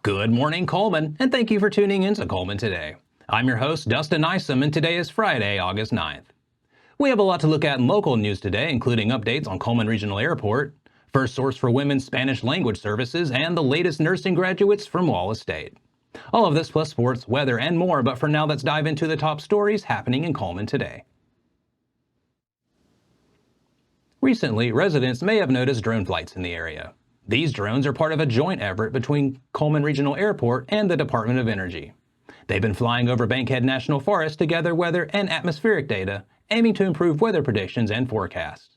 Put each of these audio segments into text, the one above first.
Good morning, Cullman, and thank you for tuning in to Cullman Today. I'm your host, Dustin Isom, and today is Friday, August 9th. We have a lot to look at in local news today, including updates on Cullman Regional Airport, first source for women's Spanish language services, and the latest nursing graduates from Wallace State. All of this plus sports, weather, and more, but for now, let's dive into the top stories happening in Cullman today. Recently, residents may have noticed drone flights in the area. These drones are part of a joint effort between Cullman Regional Airport and the Department of Energy. They've been flying over Bankhead National Forest to gather weather and atmospheric data, aiming to improve weather predictions and forecasts.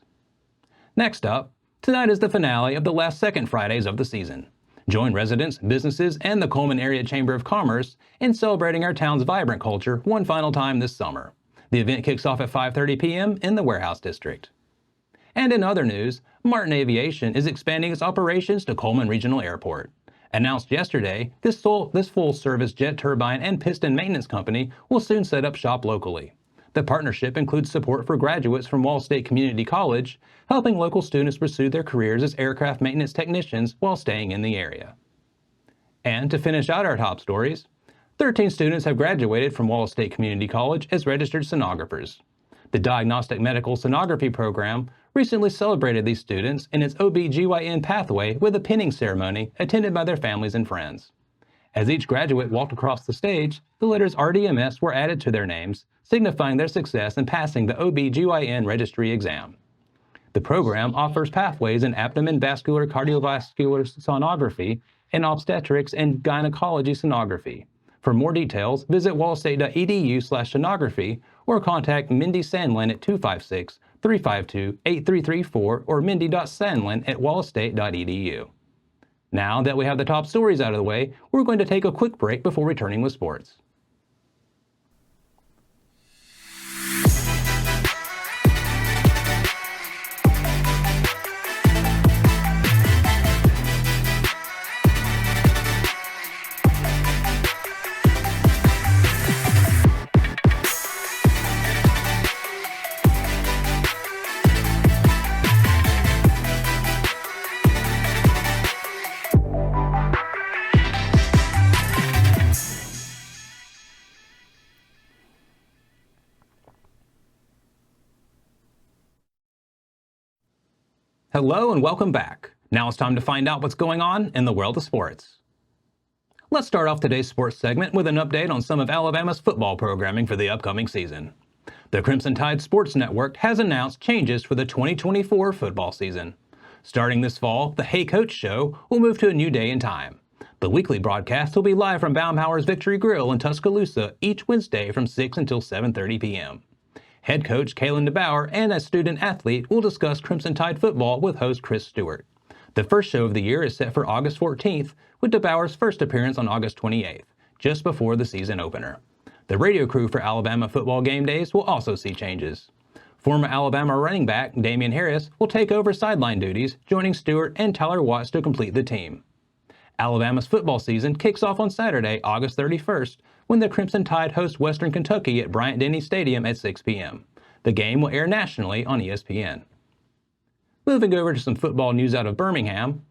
Next up, tonight is the finale of the last second Fridays of the season. Join residents, businesses, and the Cullman Area Chamber of Commerce in celebrating our town's vibrant culture one final time this summer. The event kicks off at 5:30 p.m. in the Warehouse District. And in other news, Martin Aviation is expanding its operations to Cullman Regional Airport. Announced yesterday, this full-service jet turbine and piston maintenance company will soon set up shop locally. The partnership includes support for graduates from Wallace State Community College, helping local students pursue their careers as aircraft maintenance technicians while staying in the area. And to finish out our top stories, 13 students have graduated from Wallace State Community College as registered sonographers. The Diagnostic Medical Sonography program recently celebrated these students in its OB/GYN pathway with a pinning ceremony attended by their families and friends. As each graduate walked across the stage, the letters RDMS were added to their names, signifying their success in passing the OB/GYN registry exam. The program offers pathways in abdomen vascular cardiovascular sonography and obstetrics and gynecology sonography. For more details, visit wallacestate.edu/sonography or contact Mindy Sandlin at 256-352-8334 or mindy.sandlin@wallacestate.edu. Now that we have the top stories out of the way, we're going to take a quick break before returning with sports. Hello and welcome back. Now it's time to find out what's going on in the world of sports. Let's start off today's sports segment with an update on some of Alabama's football programming for the upcoming season. The Crimson Tide Sports Network has announced changes for the 2024 football season. Starting this fall, the Hey Coach Show will move to a new day and time. The weekly broadcast will be live from Baumhauer's Victory Grill in Tuscaloosa each Wednesday from 6 until 7:30 p.m. Head coach Kalen DeBauer and a student athlete will discuss Crimson Tide football with host Chris Stewart. The first show of the year is set for August 14th, with DeBauer's first appearance on August 28th, just before the season opener. The radio crew for Alabama football game days will also see changes. Former Alabama running back Damian Harris will take over sideline duties, joining Stewart and Tyler Watts to complete the team. Alabama's football season kicks off on Saturday, August 31st, when the Crimson Tide host Western Kentucky at Bryant-Denny Stadium at 6 p.m. The game will air nationally on ESPN. Moving over to some football news out of Birmingham,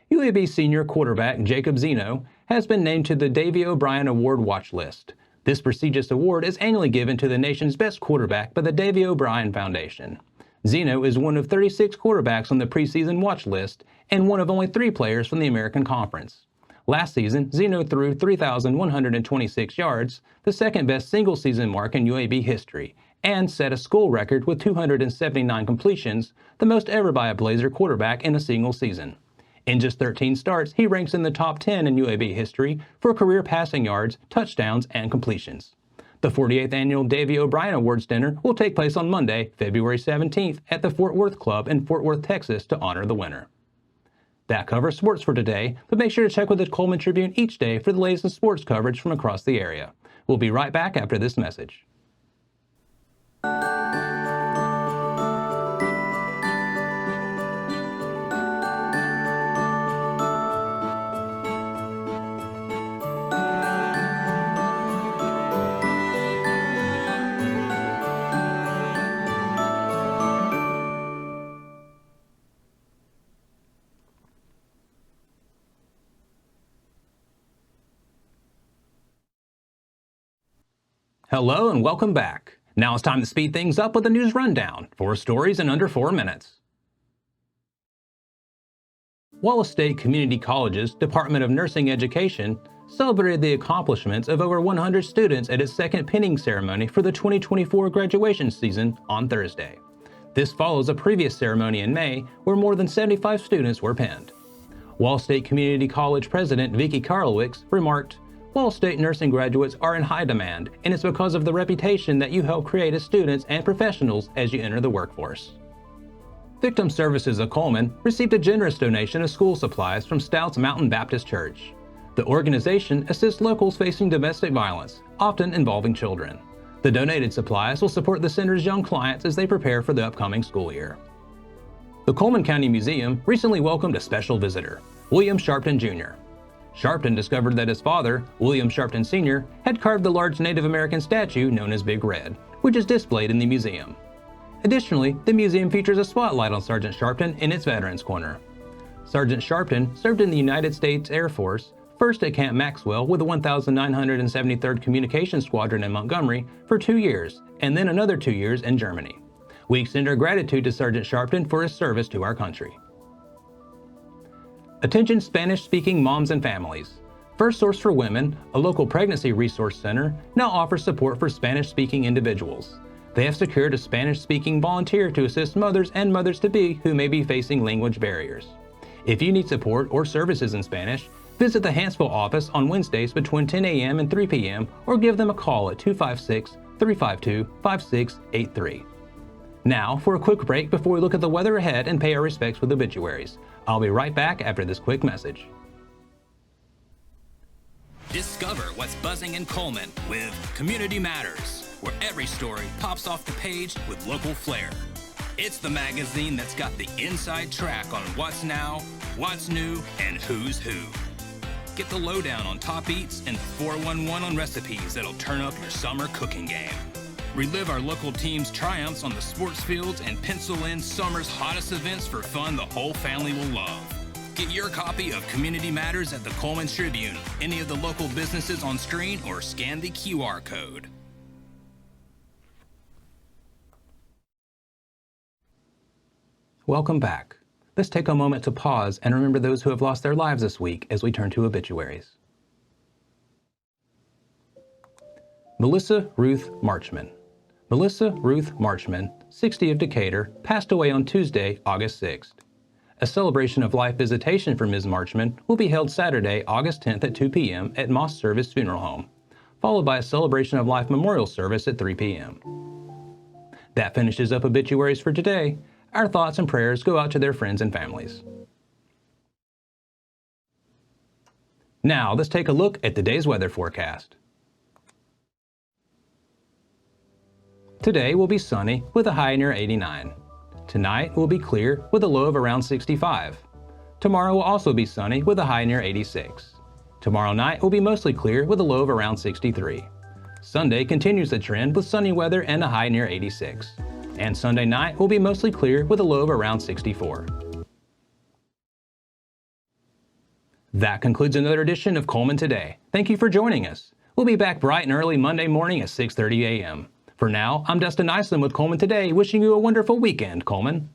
UAB senior quarterback Jacob Zeno has been named to the Davy O'Brien Award watch list. This prestigious award is annually given to the nation's best quarterback by the Davy O'Brien Foundation. Zeno is one of 36 quarterbacks on the preseason watch list and one of only 3 players from the American Conference. Last season, Zeno threw 3,126 yards, the second-best single-season mark in UAB history, and set a school record with 279 completions, the most ever by a Blazer quarterback in a single season. In just 13 starts, he ranks in the top 10 in UAB history for career passing yards, touchdowns, and completions. The 48th annual Davy O'Brien Awards dinner will take place on Monday, February 17th at the Fort Worth Club in Fort Worth, Texas to honor the winner. That covers sports for today, but make sure to check with the Cullman Tribune each day for the latest sports coverage from across the area. We'll be right back after this message. Hello and welcome back. Now it's time to speed things up with a news rundown. 4 stories in under 4 minutes. Wallace State Community College's Department of Nursing Education celebrated the accomplishments of over 100 students at its second pinning ceremony for the 2024 graduation season on Thursday. This follows a previous ceremony in May where more than 75 students were pinned. Wallace State Community College President Vicki Karlowicz remarked, "Wallace State nursing graduates are in high demand, and it's because of the reputation that you help create as students and professionals as you enter the workforce." Victim Services of Cullman received a generous donation of school supplies from Stouts Mountain Baptist Church. The organization assists locals facing domestic violence, often involving children. The donated supplies will support the center's young clients as they prepare for the upcoming school year. The Cullman County Museum recently welcomed a special visitor, William Sharpton Jr. Sharpton discovered that his father, William Sharpton Sr., had carved the large Native American statue known as Big Red, which is displayed in the museum. Additionally, the museum features a spotlight on Sergeant Sharpton in its Veterans Corner. Sergeant Sharpton served in the United States Air Force, first at Camp Maxwell with the 1973rd Communications Squadron in Montgomery for 2 years, and then another 2 years in Germany. We extend our gratitude to Sergeant Sharpton for his service to our country. Attention Spanish-speaking moms and families. First Source for Women, a local pregnancy resource center, now offers support for Spanish-speaking individuals. They have secured a Spanish-speaking volunteer to assist mothers and mothers-to-be who may be facing language barriers. If you need support or services in Spanish, visit the Hanceville office on Wednesdays between 10 a.m. and 3 p.m. or give them a call at 256-352-5683. Now, for a quick break before we look at the weather ahead and pay our respects with obituaries. I'll be right back after this quick message. Discover what's buzzing in Cullman with Community Matters, where every story pops off the page with local flair. It's the magazine that's got the inside track on what's now, what's new, and who's who. Get the lowdown on top eats and the 411 on recipes that'll turn up your summer cooking game. Relive our local team's triumphs on the sports fields and pencil in summer's hottest events for fun the whole family will love. Get your copy of Community Matters at the Cullman Tribune, any of the local businesses on screen, or scan the QR code. Welcome back. Let's take a moment to pause and remember those who have lost their lives this week as we turn to obituaries. Melissa Ruth Marchman. Melissa Ruth Marchman, 60 of Decatur, passed away on Tuesday, August 6th. A celebration of life visitation for Ms. Marchman will be held Saturday, August 10th at 2 p.m. at Moss Service Funeral Home, followed by a celebration of life memorial service at 3 p.m. That finishes up obituaries for today. Our thoughts and prayers go out to their friends and families. Now, let's take a look at the day's weather forecast. Today will be sunny with a high near 89. Tonight will be clear with a low of around 65. Tomorrow will also be sunny with a high near 86. Tomorrow night will be mostly clear with a low of around 63. Sunday continues the trend with sunny weather and a high near 86. And Sunday night will be mostly clear with a low of around 64. That concludes another edition of Cullman Today. Thank you for joining us. We'll be back bright and early Monday morning at 6:30 a.m. For now, I'm Dustin Iceland with Cullman Today, wishing you a wonderful weekend, Cullman.